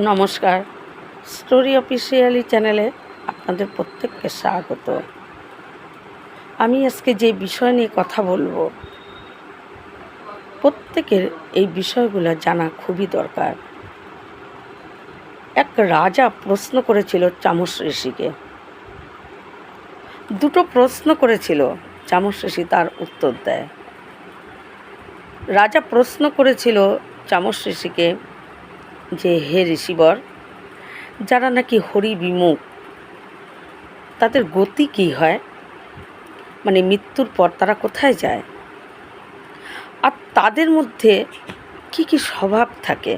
নমস্কার, story officially চ্যানেলে আপনাদের প্রত্যেককে স্বাগত। আমি আজকে যে বিষয় নিয়ে কথা বলবো, প্রত্যেকের এই বিষয়গুলো জানা খুবই দরকার। এক রাজা প্রশ্ন করেছিল চামচ ঋষিকে। দুটো প্রশ্ন করেছিল, চামচ ঋষি তার উত্তর দেয়। রাজা প্রশ্ন করেছিল চামচ ঋষিকে যে, হে ঋষিবর, যারা নাকি হরি বিমুখ, তাদের গতি কী হয়, মানে মৃত্যুর পর তারা কোথায় যায়, আর তাদের মধ্যে কি কি স্বভাব থাকে,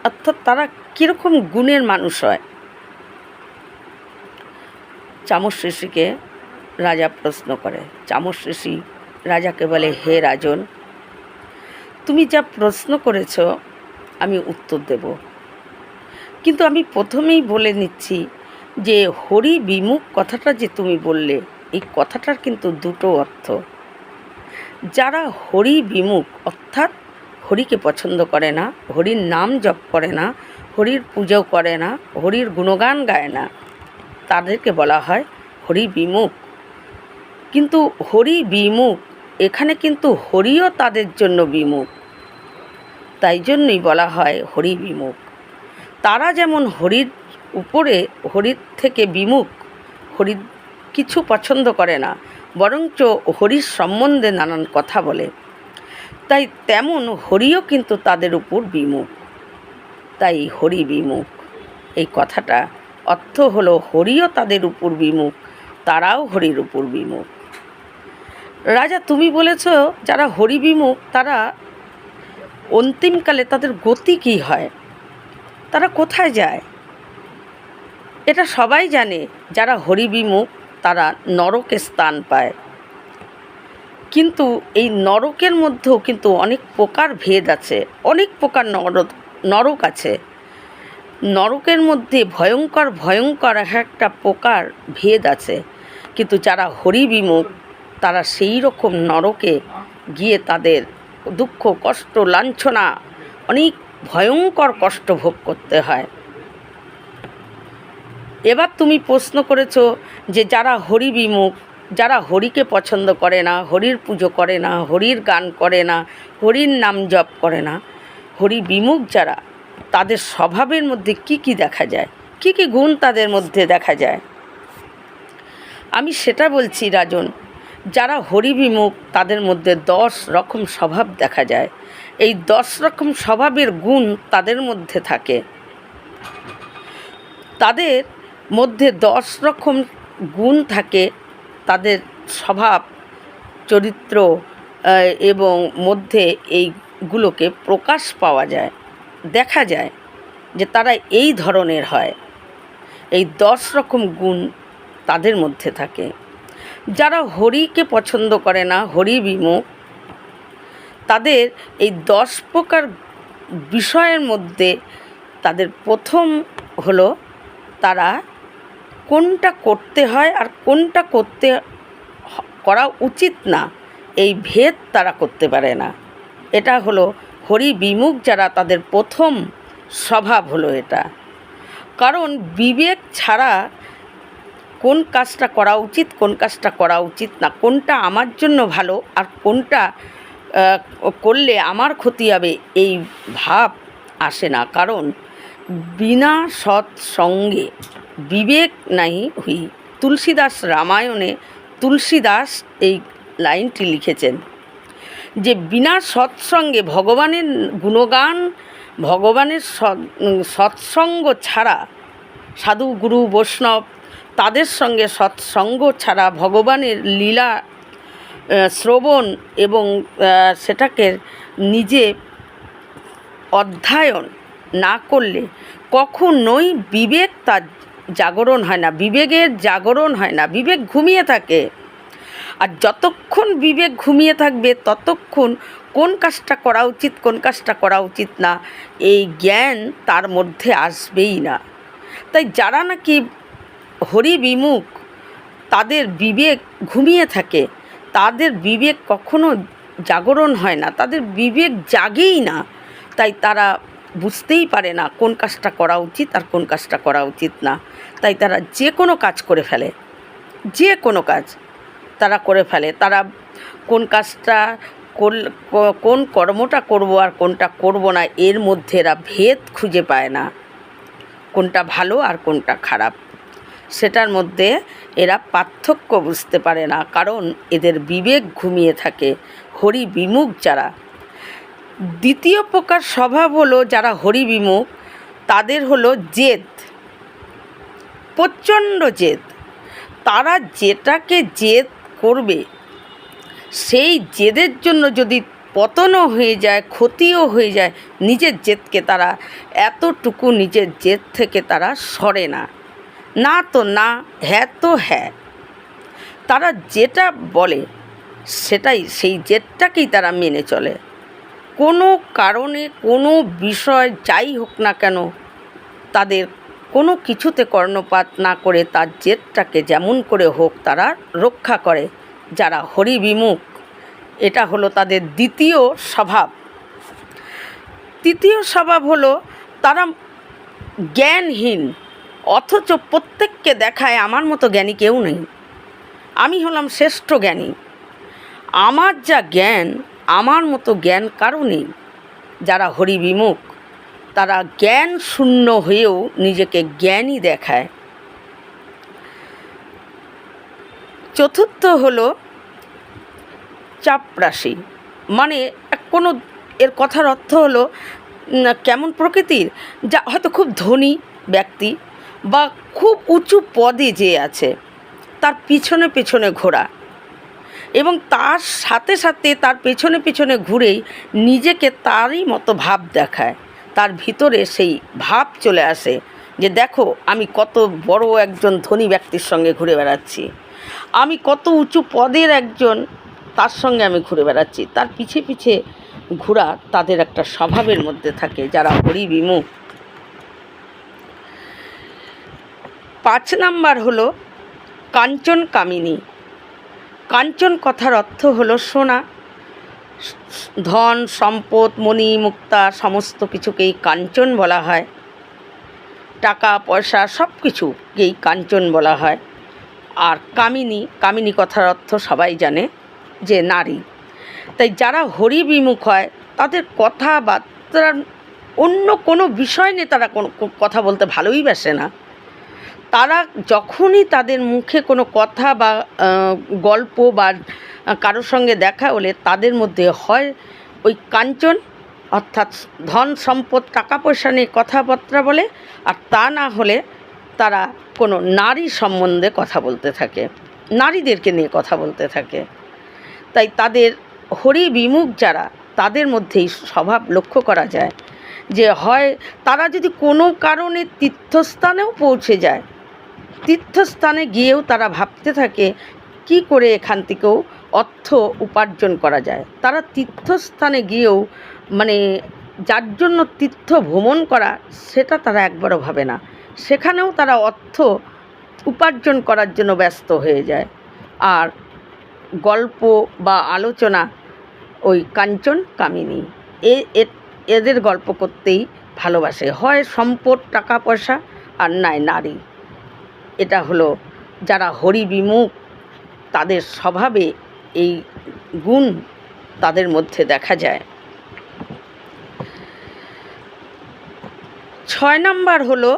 অর্থাৎ তারা কীরকম গুণের মানুষ হয়। চামচ ঋষিকে রাজা প্রশ্ন করে। চামচ ঋষি রাজাকে বলে, হে রাজন, তুমি যা প্রশ্ন করেছ আমি উত্তর দেব, কিন্তু আমি প্রথমেই বলে নিচ্ছি যে হরি বিমুখ কথাটা যে তুমি বললে, এই কথাটার কিন্তু দুটো অর্থ। যারা হরি বিমুখ অর্থাৎ হরিকে পছন্দ করে না, হরির নাম জপ করে না, হরির পুজো করে না, হরির গুণগান গায় না, তাদেরকে বলা হয় হরি বিমুখ। কিন্তু হরি বিমুখ, এখানে কিন্তু হরিও তাদের জন্য বিমুখ, তাই জন্যই বলা হয় হরি বিমুখ। তারা যেমন হরির উপরে, হরির থেকে বিমুখ, হরির কিছু পছন্দ করে না, বরঞ্চ হরির সম্বন্ধে নানান কথা বলে, তাই তেমন হরিও কিন্তু তাদের উপর বিমুখ, তাই হরি বিমুখ। এই কথাটা অর্থ হলো হরিও তাদের উপর বিমুখ, তারাও হরির উপর বিমুখ। রাজা, তুমি বলেছ যারা হরি বিমুখ তারা অন্তিমকালে তাদের গতি কী হয়, তারা কোথায় যায়। এটা সবাই জানে, যারা হরি বিমুখ তারা নরকে স্থান পায়। কিন্তু এই নরকের মধ্যেও কিন্তু অনেক প্রকার ভেদ আছে, অনেক প্রকার নরক আছে। নরকের মধ্যে ভয়ঙ্কর ভয়ঙ্কর একটা প্রকার ভেদ আছে, কিন্তু যারা হরি বিমুখ তারা সেই রকম নরকে গিয়ে তাদের দুঃখ কষ্ট লাঞ্ছনা, অনেক ভয়ঙ্কর কষ্ট ভোগ করতে হয়। এবার তুমি প্রশ্ন করেছো যে যারা হরি বিমুখ, যারা হরিকে পছন্দ করে না, হরির পুজো করে না, হরির গান করে না, হরির নাম জপ করে না, হরি বিমুখ যারা, তাদের স্বভাবের মধ্যে কি কি দেখা যায়, কি কি গুণ তাদের মধ্যে দেখা যায়। আমি সেটা বলছি রাজন, যারা হরি বিমুখ তাদের মধ্যে 10 রকম স্বভাব দেখা যায়। এই 10 রকম স্বভাবের গুণ তাদের মধ্যে থাকে। তাদের মধ্যে 10 রকম গুণ থাকে, তাদের স্বভাব চরিত্র এবং মধ্যে এইগুলোকে প্রকাশ পাওয়া যায়, দেখা যায় যে তারা এই ধরনের হয়। এই 10 রকম গুণ তাদের মধ্যে থাকে। যারা হরিকে পছন্দ করে না, হরি বিমুখ, তাদের এই 10 প্রকার বিষয়ের মধ্যে তাদের প্রথম হলো তারা কোনটা করতে হয় আর কোনটা করা উচিত না, এই ভেদ তারা করতে পারে না। এটা হলো হরি বিমুখ যারা, তাদের প্রথম স্বভাব হলো এটা। কারণ বিবেক ছাড়া কোন কাজটা করা উচিত, কোন কাজটা করা উচিত না, কোনটা আমার জন্য ভালো আর কোনটা করলে আমার ক্ষতি হবে, এই ভাব আসে না। কারণ বিনা সৎসঙ্গে বিবেক নাই হুই। তুলসীদাস রামায়ণে তুলসীদাস এই লাইনটি লিখেছেন যে বিনা সৎসঙ্গে, ভগবানের গুণগান, ভগবানের সৎসঙ্গ ছাড়া, সাধু গুরু বৈষ্ণব তাদের সঙ্গে সৎসঙ্গ ছাড়া, ভগবানের লীলা শ্রবণ এবং সেটাকে নিজে অধ্যয়ন না করলে কখনোই বিবেক তার জাগরণ হয় না, বিবেকের জাগরণ হয় না, বিবেক ঘুমিয়ে থাকে। আর যতক্ষণ বিবেক ঘুমিয়ে থাকবে ততক্ষণ কোন কাজটা করা উচিত, কোন কাজটা করা উচিত না, এই জ্ঞান তার মধ্যে আসবেই না। তাই যারা নাকি হরি বিমুখ, তাদের বিবেক ঘুমিয়ে থাকে, তাদের বিবেক কখনো জাগরণ হয় না, তাদের বিবেক জাগেই না। তাই তারা বুঝতেই পারে না কোন কাজটা করা উচিত আর কোন কাজটা করা উচিত না। তাই তারা যে কোনো কাজ করে ফেলে, যে কোনো কাজ তারা করে ফেলে। তারা কোন কাজটা কোন কর্মটা করব আর কোনটা করব না, এর মধ্যে এরা ভেদ খুঁজে পায় না, কোনটা ভালো আর কোনটা খারাপ সেটার মধ্যে এরা পার্থক্য বুঝতে পারে না, কারণ এদের বিবেক ঘুমিয়ে থাকে। হরি বিমুখ যারা, দ্বিতীয় প্রকার স্বভাব হলো যারা হরি বিমুখ, তাদের হলো জেদ, প্রচণ্ড জেদ। তারা যেটাকে জেদ করবে, সেই জেদের জন্য যদি পতনও হয়ে যায়, ক্ষতিও হয়ে যায়, নিজের জেদকে তারা এতটুকু নিজের জেদ থেকে তারা সরে না, না তো না, হ্যাঁ তো হ্যাঁ। তারা যেটা বলে সেটাই, সেই জেদটাকেই তারা মেনে চলে। কোনো কারণে কোনো বিষয় যাই হোক না কেন, তাদের কোনো কিছুতে কর্ণপাত না করে তার জেদটাকে যেমন করে হোক তারা রক্ষা করে। যারা হরি বিমুখ, এটা হলো তাদের দ্বিতীয় স্বভাব। তৃতীয় স্বভাব হলো তারা জ্ঞানহীন, অথচ প্রত্যেককে দেখায় আমার মতো জ্ঞানী কেউ নেই, আমি হলাম শ্রেষ্ঠ জ্ঞানী, আমার যা জ্ঞান আমার মতো জ্ঞান কারও নেই। যারা হরি বিমুখ তারা জ্ঞান শূন্য হয়েও নিজেকে জ্ঞানী দেখায়। চতুর্থ হলো চাপরাশি, মানে কোনো, এর কথার অর্থ হলো কেমন প্রকৃতির, যা হয়তো খুব ধনী ব্যক্তি বা খুব উঁচু পদে যে আছে, তার পিছনে পেছনে ঘোরা, এবং তার সাথে সাথে তার পেছনে পেছনে ঘুরেই নিজেকে তারই মতো ভাব দেখায়। তার ভিতরে সেই ভাব চলে আসে যে দেখো আমি কত বড় একজন ধনী ব্যক্তির সঙ্গে ঘুরে বেড়াচ্ছি, আমি কত উঁচু পদের একজন, তার সঙ্গে আমি ঘুরে বেড়াচ্ছি। তার পিছে পিছে ঘোরা তাদের একটা স্বভাবের মধ্যে থাকে, যারা হরি বিমুখ। 5 নাম্বার হলো কাঞ্চন কামিনী। কাঞ্চন কথার অর্থ হলো সোনা, ধন সম্পদ মণি মুক্তা সমস্ত কিছুকেই কাঞ্চন বলা হয়, টাকা পয়সা সব কিছুকেই কাঞ্চন বলা হয়। আর কামিনী, কামিনী কথার অর্থ সবাই জানে যে নারী। তাই যারা হরি বিমুখ হয় তাদের কথাবার্তার অন্য কোনো বিষয় নিয়ে তারা কোনো কথা বলতে ভালোই বাসে না। তারা যখনই তাদের মুখে কোনো কথা বা গল্প বা কারোর সঙ্গে দেখা হলে তাদের মধ্যে হয় ওই কাঞ্চন, অর্থাৎ ধন সম্পদ টাকা পয়সা নিয়ে কথাবার্তা বলে, আর তা না হলে তারা কোনো নারী সম্বন্ধে কথা বলতে থাকে, নারীদেরকে নিয়ে কথা বলতে থাকে। তাই তাদের হরি বিমুখ যারা, তাদের মধ্যেই স্বভাব লক্ষ্য করা যায় যে হয় তারা যদি কোনো কারণে তীর্থস্থানেও পৌঁছে যায়, তীর্থস্থানে গিয়েও তারা ভাবতে থাকে কি করে এখান থেকেও অর্থ উপার্জন করা যায়। তারা তীর্থস্থানে গিয়েও মানে যার জন্য তীর্থ ভ্রমণ করা সেটা তারা একবারও ভাবে না, সেখানেও তারা অর্থ উপার্জন করার জন্য ব্যস্ত হয়ে যায়। আর গল্প বা আলোচনা ওই কাঞ্চন কামিনী, এদের গল্প করতেই ভালোবাসে, হয় সম্পদ টাকা পয়সা আর নাই নারী। এটা হলো যারা হরি বিমুখ, তাদের স্বভাবে এই গুণ তাদের মধ্যে দেখা যায়। 6 নাম্বার হলো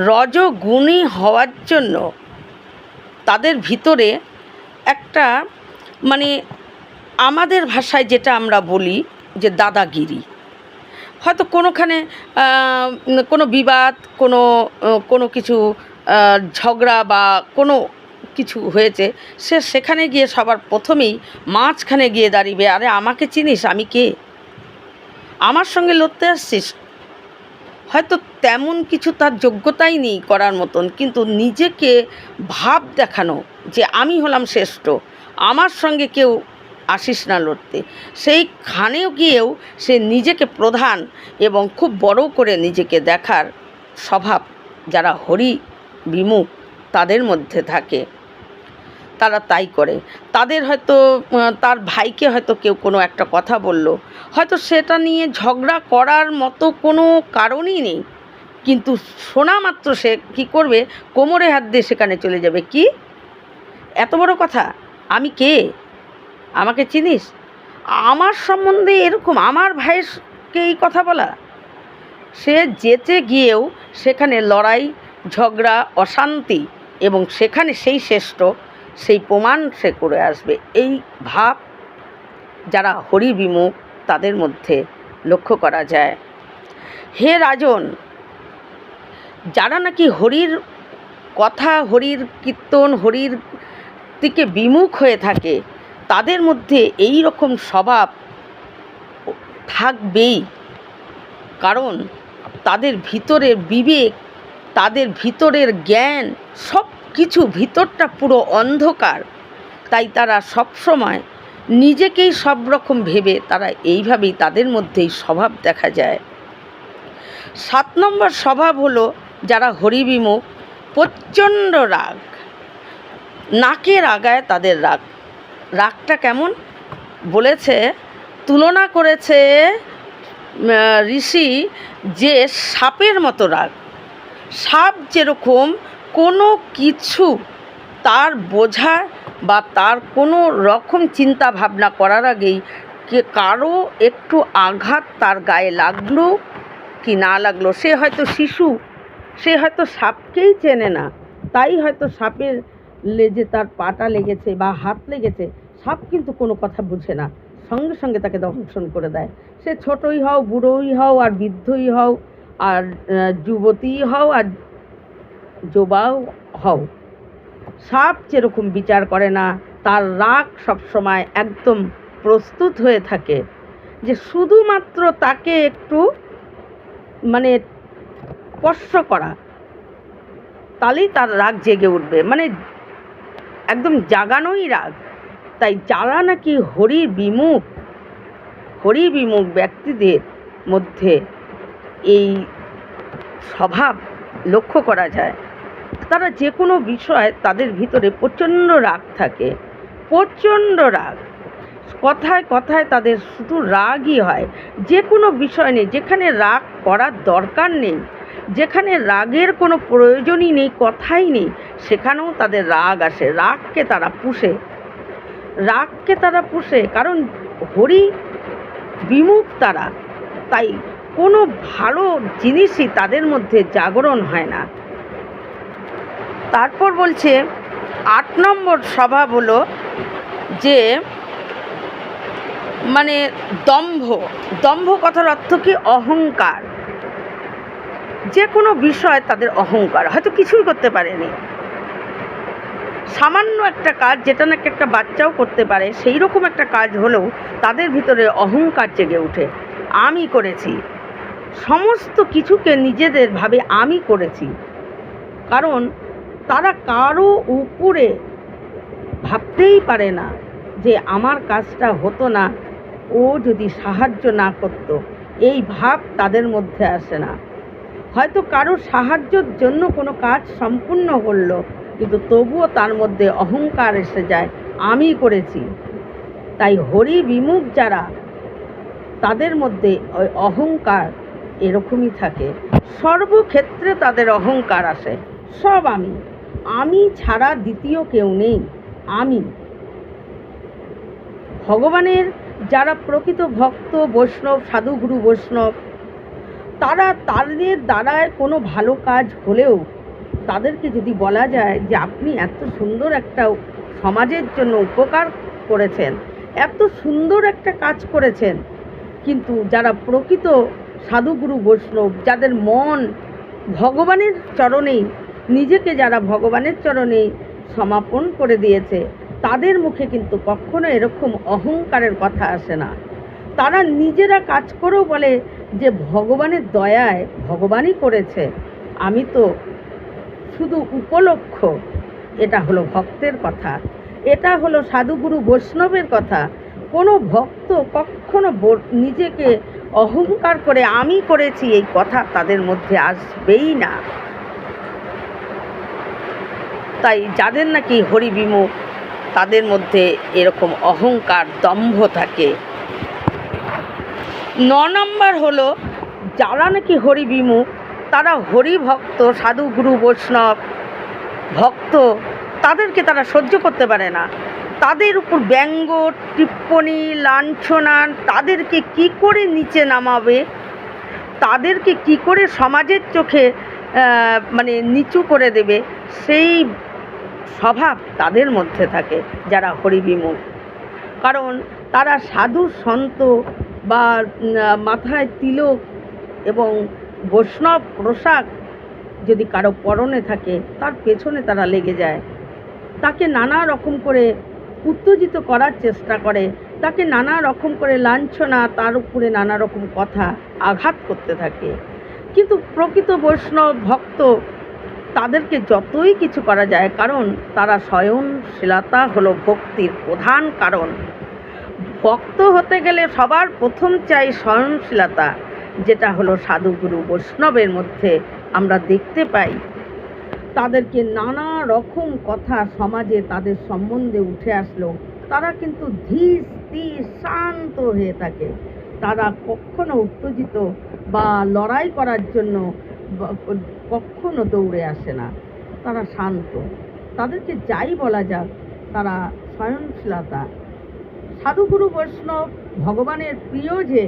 রজগুণী হওয়ার জন্য তাদের ভিতরে একটা মানে আমাদের ভাষায় যেটা আমরা বলি যে দাদাগিরি, হয়তো কোনোখানে কোনো বিবাদ, কোনো কিছু ঝগড়া বা কোনো কিছু হয়েছে, সেখানে গিয়ে সবার প্রথমেই মাঝখানে গিয়ে দাঁড়িয়ে, আরে আমাকে চিনিস, আমি কে, আমার সঙ্গে লড়তে আসছিস। হয়তো তেমন কিছু তার যোগ্যতাই নেই করার মতন, কিন্তু নিজেকে ভাব দেখানো যে আমি হলাম শ্রেষ্ঠ, আমার সঙ্গে কেউ আসিস না লড়তে, সেইখানেও গিয়েও সে নিজেকে প্রধান এবং খুব বড় করে নিজেকে দেখার স্বভাব যারা হরি বিমুখ তাদের মধ্যে থাকে। তারা তাই করে। তাদের হয়তো তার ভাইকে হয়তো কেউ কোনো একটা কথা বলল, হয়তো সেটা নিয়ে ঝগড়া করার মতো কোনো কারণই নেই, কিন্তু শোনা মাত্র সে কী করবে, কোমরে হাত দিয়ে সেখানে চলে যাবে। কি এত বড় কথা, আমি কে, আমাকে চিনিস, আমার সম্বন্ধে এরকম আমার ভাইয়েরকে এই কথা বলা। সে যেতে গিয়েও সেখানে লড়াই, ঝগড়া, অশান্তি, এবং সেখানে সেই শ্রেষ্ঠ, সেই প্রমাণ সে করে আসবে। এই ভাব যারা হরি বিমুখ তাদের মধ্যে লক্ষ্য করা যায়। হে রাজন, যারা নাকি হরির কথা, হরির কীর্তন, হরির দিকে বিমুখ হয়ে থাকে, তাদের মধ্যে এই রকম স্বভাব থাকবেই। কারণ তাদের ভিতরের বিবেক, তাদের ভিতরের জ্ঞান, সব কিছু ভিতরটা পুরো অন্ধকার। তাই তারা সবসময় নিজেকেই সব রকম ভেবে তারা এইভাবেই তাদের মধ্যেই স্বভাব দেখা যায়। 7 নম্বর স্বভাব হলো যারা হরিবিমুখ, প্রচণ্ড রাগ, নাকের আগায় তাদের রাগ। রাগটা কেমন বলেছে, তুলনা করেছে ঋষি যে সাপের মতো রাগ। সাপ যেরকম কোনো কিছু তার বোঝা বা তার কোনো রকম চিন্তা ভাবনা করার আগেই কারো একটু আঘাত তার গায়ে লাগলো কি না লাগলো, সে হয়তো শিশু, সে হয়তো সাপকেই চেনে না, তাই হয়তো সাপের লেজে তার পাটা লেগেছে বা হাত লেগেছে, সাপ কিন্তু কোনো কথা বুঝে না, সঙ্গে সঙ্গে তাকে দংশন করে দেয়। সে ছোটই হও, বুড়োই হও, আর বৃদ্ধই হও, আর যুবতীই হও, আর যুবাও হও, সাপ যেরকম বিচার করে না, তার রাগ সবসময় একদম প্রস্তুত হয়ে থাকে যে শুধুমাত্র তাকে একটু মানে স্পর্শ করা, তাহলেই তার রাগ জেগে উঠবে, মানে একদম জাগানোই রাগ। তাই যারা নাকি হরি বিমুখ ব্যক্তিদের মধ্যে এই স্বভাব লক্ষ্য করা যায়, তারা যে কোনো বিষয় তাদের ভিতরে প্রচণ্ড রাগ থাকে, প্রচণ্ড রাগ, কথায় কথায় তাদের শুধু রাগই হয়। যে কোনো বিষয় নেই, যেখানে রাগ করার দরকার নেই, যেখানে রাগের কোনো প্রয়োজনই নেই, কথাই নেই, সেখানেও তাদের রাগ আসে। রাগকে তারা পুষে, কারণ হরি বিমুখ তারা, তাই কোনো ভালো জিনিসই তাদের মধ্যে জাগরণ হয় না। তারপর বলছে 8 নম্বর স্বভাব হলো যে মানে দম্ভ কথার অর্থ কি, অহংকার। যে কোনো বিষয় তাদের অহংকার, হয়তো কিছুই করতে পারেনি, সামান্য একটা কাজ যেটা নাকি একটা বাচ্চাও করতে পারে, সেই রকম একটা কাজ হলেও তাদের ভিতরে অহংকার জেগে ওঠে। আমি করেছি, সমস্ত কিছুকে নিজেদের ভাবে আমি করেছি, কারণ তারা কারো উপরে ভাবতেই পারে না যে আমার কাজটা হতো না, ও যদি সাহায্য না করতো, এই ভাব তাদের মধ্যে আসে না। হয়তো কারো সাহায্যের জন্য কোনো কাজ সম্পূর্ণ করলো, কিন্তু তবুও তার মধ্যে অহংকার এসে যায়, আমি করেছি। তাই হরি বিমুখ যারা, তাদের মধ্যে ওই অহংকার এরকমই থাকে, সর্বক্ষেত্রে তাদের অহংকার আসে, সব আমি ছাড়া দ্বিতীয় কেউ নেই, আমি। ভগবানের যারা প্রকৃত ভক্ত, বৈষ্ণব, সাধুগুরু বৈষ্ণব, তাদের দ্বারায় কোনো ভালো কাজ হলেও তাদেরকে যদি বলা যায় যে আপনি এত সুন্দর একটা সমাজের জন্য উপকার করেছেন, এত সুন্দর একটা কাজ করেছেন, কিন্তু যারা প্রকৃত সাধুগুরু বৈষ্ণব, যাদের মন ভগবানের চরণেই, নিজেকে যারা ভগবানের চরণে সমাপন করে দিয়েছে, তাদের মুখে কিন্তু কখনো এরকম অহংকারের কথা আসে না। তারা নিজেরা কাজ করেও বলে যে ভগবানের দয়ায় ভগবানই করেছে, আমি তো শুধু উপলক্ষ। এটা হলো ভক্তের কথা, এটা হলো সাধুগুরু বৈষ্ণবের কথা। কোনো ভক্ত কখনো নিজেকে অহংকার করে আমি করেছি এই কথা তাদের মধ্যে আসবেই না। তাই যাদের নাকি হরি বিমুখ, তাদের মধ্যে এরকম অহংকার দম্ভ থাকে। 9 নম্বর হলো যারা নাকি হরি বিমুখ, তারা হরি ভক্ত, সাধু গুরু বৈষ্ণব ভক্ত, তাদেরকে তারা সহ্য করতে পারে না। তাদের উপর ব্যঙ্গ টিপ্পণী লাঞ্ছনা, তাদেরকে কি করে নিচে নামাবে, তাদেরকে কি করে সমাজের চোখে মানে নিচু করে দেবে, সেই স্বভাব তাদের মধ্যে থাকে যারা হরিবিমুখ। কারণ তারা সাধু সন্ত বা মাথায় তিলক এবং বৈষ্ণব পোশাক যদি কারো পরনে থাকে, তার পেছনে তারা লেগে যায়, তাকে নানা রকম করে উত্তেজিত করার চেষ্টা করে, তাকে নানা রকম করে লাঞ্ছনা, তার উপরে নানা রকম কথা আঘাত করতে থাকে। কিন্তু প্রকৃত বৈষ্ণব ভক্ত তাদেরকে যতই কিছু করা যায়, কারণ তারা সহনশীলতা হলো ভক্তির প্রধান কারণ। ভক্ত হতে গেলে সবার প্রথম চাই সহনশীলতা, যেটা হলো সাধুগুরু বৈষ্ণবের মধ্যে আমরা দেখতে পাই। তাদেরকে নানা রকম কথা সমাজে তাদের সম্বন্ধে উঠে আসলো, তারা কিন্তু ধীর স্থির শান্ত হয়ে থাকে। তারা কখনো উত্তেজিত বা লড়াই করার জন্য কখনো দৌড়ে আসে না, তারা শান্ত। তাদেরকে যাই বলা যাক, তারা সহনশীলতা। সাধুগুরু বৈষ্ণব ভগবানের প্রিয়, যে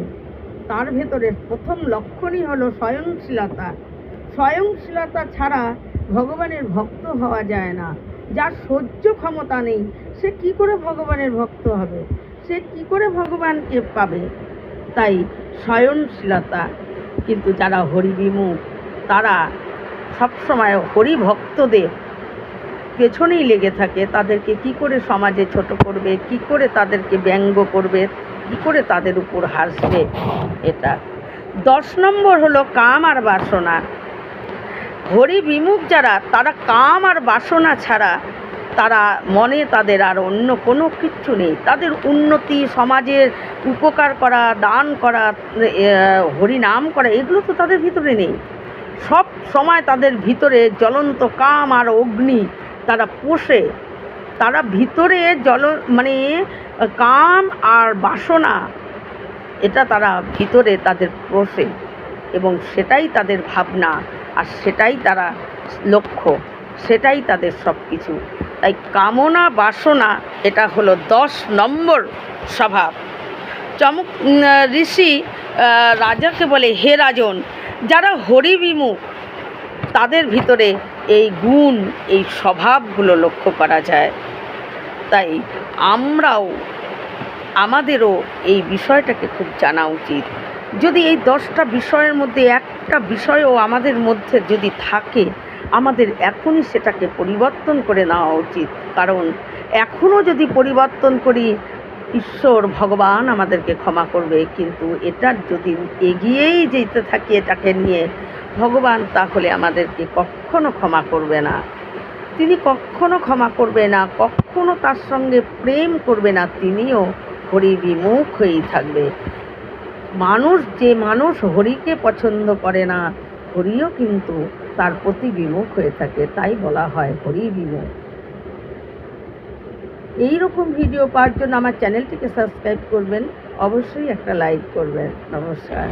তার ভেতরের প্রথম লক্ষণই হলো সহনশীলতা। সহনশীলতা ছাড়া ভগবানের ভক্ত হওয়া যায় না। যার সহ্য ক্ষমতা নেই, সে কি করে ভগবানের ভক্ত হবে, সে কি করে ভগবানকে পাবে? তাই সহনশীলতা। কিন্তু যারা হরিবিমুখ, তারা সবসময় হরিভক্তদের পেছনেই লেগে থাকে। তাদেরকে কি করে সমাজে ছোট করবে, কি করে তাদেরকে ব্যঙ্গ করবে, কি করে তাদের উপর হাসবে, এটা। 10 নম্বর হলো কাম আর বাসনা। হরিবিমুখ যারা, তারা কাম আর বাসনা ছাড়া তারা মনে তাদের আর অন্য কোনো কিচ্ছু নেই। তাদের উন্নতি, সমাজের উপকার করা, দান করা, হরিনাম করা, এগুলো তো তাদের ভিতরে নেই। সব সময় তাদের ভিতরে জ্বলন্ত কাম আর অগ্নি তারা পোষে। তারা ভিতরে মানে কাম আর বাসনা, এটা তারা ভিতরে তাদের পোষে, এবং সেটাই তাদের ভাবনা, আর সেটাই তারা লক্ষ্য, সেটাই তাদের সব কিছু। তাই কামনা বাসনা, এটা হলো 10 নম্বর স্বভাব। ঋষি রাজাকে বলে, হে রাজন, যারা হরিবিমুখ তাদের ভিতরে এই গুণ, এই স্বভাবগুলো লক্ষ্য করা যায়। তাই আমাদেরও এই বিষয়টাকে খুব জানা উচিত। যদি এই 10টা বিষয়ের মধ্যে একটা বিষয়ও আমাদের মধ্যে যদি থাকে, আমাদের এখনই সেটাকে পরিবর্তন করে নেওয়া উচিত। কারণ এখনও যদি পরিবর্তন করি, ঈশ্বর ভগবান আমাদেরকে ক্ষমা করবে। কিন্তু এটার যদি এগিয়েই যেতে থাকি এটাকে নিয়ে, ভগবান তাহলে আমাদেরকে কখনো ক্ষমা করবে না। তিনি কখনো ক্ষমা করবে না, কখনো তার সঙ্গে প্রেম করবে না। তিনিও হরিবিমুখ হয়েই থাকবে। যে মানুষ হরিকে পছন্দ করে না, হরিও কিন্তু তার প্রতি বিমুখ হয়ে থাকে। তাই বলা হয় হরিবিমুখ। এইরকম ভিডিও পাওয়ার জন্য আমার চ্যানেলটিকে সাবস্ক্রাইব করবেন, অবশ্যই একটা লাইক করবেন। নমস্কার।